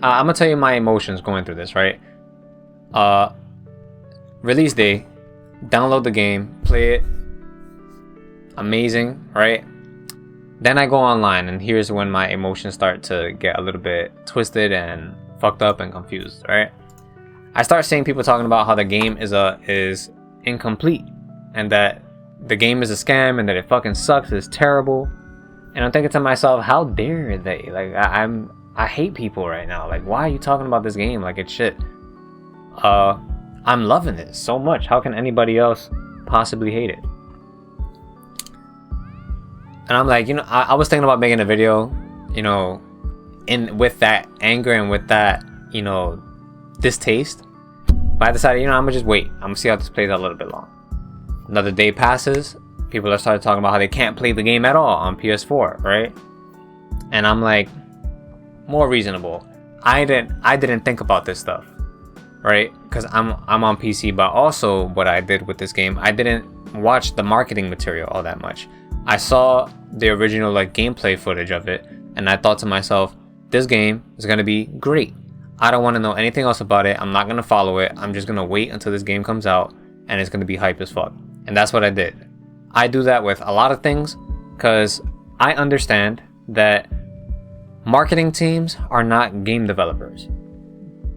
I'm gonna tell you my emotions going through this, right? Release day, download the game, play it, amazing, right? Then I go online, and here's when my emotions start to get a little bit twisted and fucked up and confused, right? I start seeing people talking about how the game is incomplete, and that the game is a scam, and that it fucking sucks, it's terrible. And I'm thinking to myself, how dare they? Like, I hate people right now. Like, why are you talking about this game like it's shit? I'm loving it so much. How can anybody else possibly hate it? And I'm like, I was thinking about making a video, with that anger and with that, distaste. But I decided, I'm gonna just wait. I'm gonna see how this plays out a little bit long. Another day passes. People have started talking about how they can't play the game at all on PS4, right? And I'm like, more reasonable. I didn't think about this stuff, right? Because I'm on PC, but also what I did with this game, I didn't watch the marketing material all that much. I saw the original gameplay footage of it, and I thought to myself, this game is gonna be great. I don't want to know anything else about it. I'm not gonna follow it. I'm just gonna wait until this game comes out, and it's gonna be hype as fuck. And that's what I did. I do that with a lot of things because I understand that marketing teams are not game developers.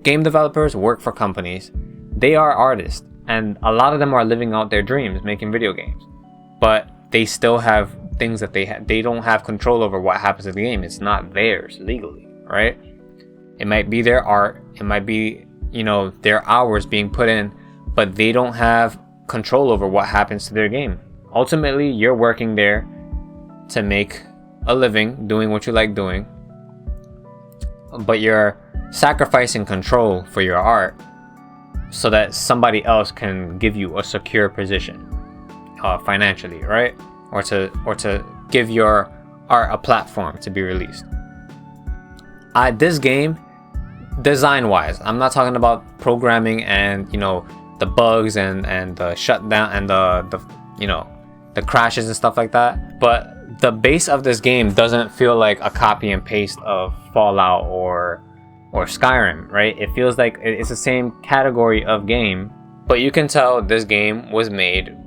Game developers work for companies. They are artists, and a lot of them are living out their dreams making video games. But they still have things that they don't have control over what happens in the game. It's not theirs legally, right? It might be their art, it might be, their hours being put in, but they don't have control over what happens to their game. Ultimately, you're working there to make a living doing what you like doing, but you're sacrificing control for your art so that somebody else can give you a secure position financially, right? Or to give your art a platform to be released. This game, design-wise, I'm not talking about programming and the bugs and the shutdown and the crashes and stuff like that. But the base of this game doesn't feel like a copy and paste of Fallout or Skyrim, right? It feels like it's the same category of game, but you can tell this game was made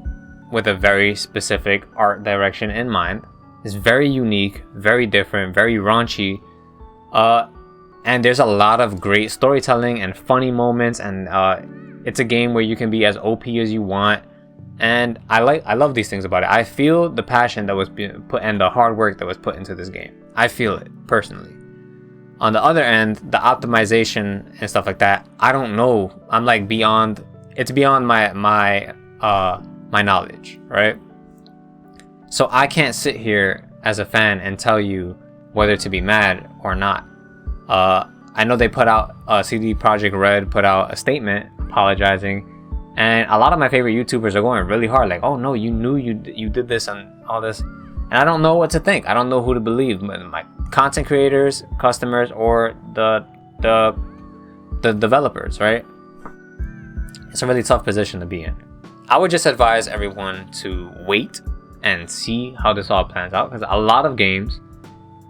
with a very specific art direction in mind. It's very unique, very different, very raunchy, and there's a lot of great storytelling and funny moments, and it's a game where you can be as OP as you want. And I love these things about it. I feel the passion that was being put and the hard work that was put into this game. I feel it personally. On the other end, the optimization and stuff like that, I don't know. I'm like beyond. It's beyond my knowledge, right? So I can't sit here as a fan and tell you whether to be mad or not. I know they put out CD Projekt Red put out a statement apologizing. And a lot of my favorite YouTubers are going really hard, like, oh no, you knew you did this and all this. And I don't know what to think. I don't know who to believe. My content creators, customers, or the developers, right? It's a really tough position to be in. I would just advise everyone to wait and see how this all plans out, because a lot of games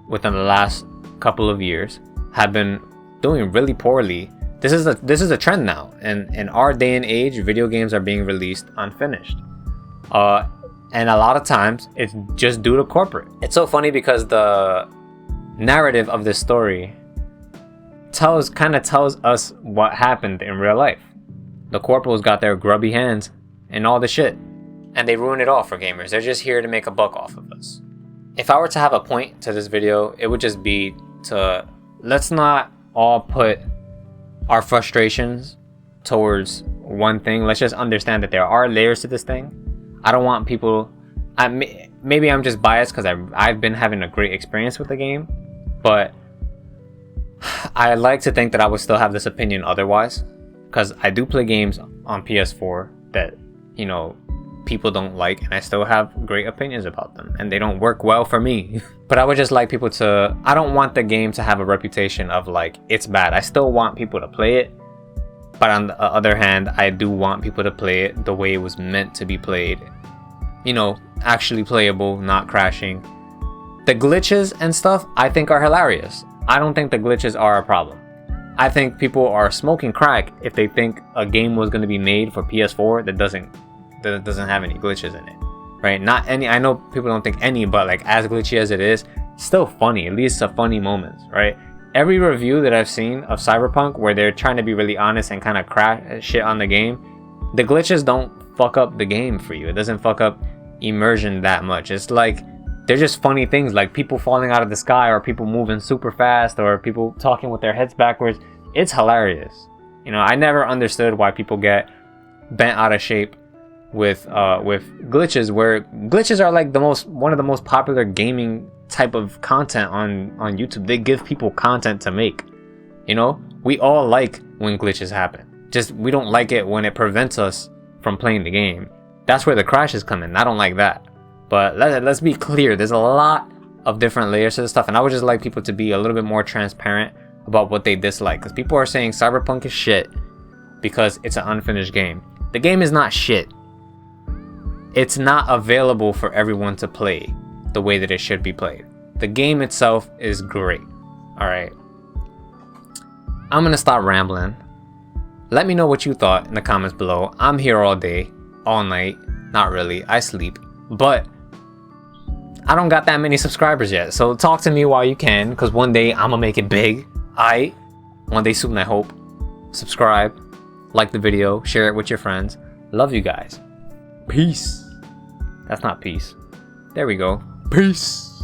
within the last couple of years have been doing really poorly. This is a trend now, and in our day and age, video games are being released unfinished, and a lot of times it's just due to corporate. It's so funny because the narrative of this story tells us what happened in real life. The corporals got their grubby hands in all the shit, and they ruin it all for gamers. They're just here to make a buck off of us. If I were to have a point to this video, it would just be to let's not all put our frustrations towards one thing. Let's just understand that there are layers to this thing. I don't want people, maybe I'm just biased because I've been having a great experience with the game, but I like to think that I would still have this opinion otherwise, because I do play games on PS4 that people don't like, and I still have great opinions about them, and they don't work well for me. But I would just like people to, I don't want the game to have a reputation of like it's bad. I still want people to play it, but on the other hand, I do want people to play it the way it was meant to be played, actually playable, not crashing. The glitches and stuff I think are hilarious. I don't think the glitches are a problem. I think people are smoking crack if they think a game was going to be made for PS4 that doesn't have any glitches in it, right? Not any. I know people don't think any, but like as glitchy as it is, it's still funny. At least a funny moments, right? Every review that I've seen of Cyberpunk where they're trying to be really honest and kind of crack shit on the game, the glitches don't fuck up the game for you. It doesn't fuck up immersion that much. It's like they're just funny things, like people falling out of the sky, or people moving super fast, or people talking with their heads backwards. It's hilarious. You know, I never understood why people get bent out of shape with glitches, where glitches are like one of the most popular gaming type of content on YouTube. They give people content to make. You know, we all like when glitches happen. Just we don't like it when it prevents us from playing the game. That's where the crashes come in. I don't like that. But let's be clear, there's a lot of different layers to this stuff, and I would just like people to be a little bit more transparent about what they dislike, because people are saying Cyberpunk is shit because it's an unfinished game. The game is not shit. It's not available for everyone to play the way that it should be played. The game itself is great. Alright, I'm gonna stop rambling. Let me know what you thought in the comments below. I'm here all day, all night. Not really, I sleep, but I don't got that many subscribers yet, so talk to me while you can, because one day I'm gonna make it big. One day soon, I hope. Subscribe, like the video, share it with your friends. Love you guys. Peace. That's not peace. There we go. Peace.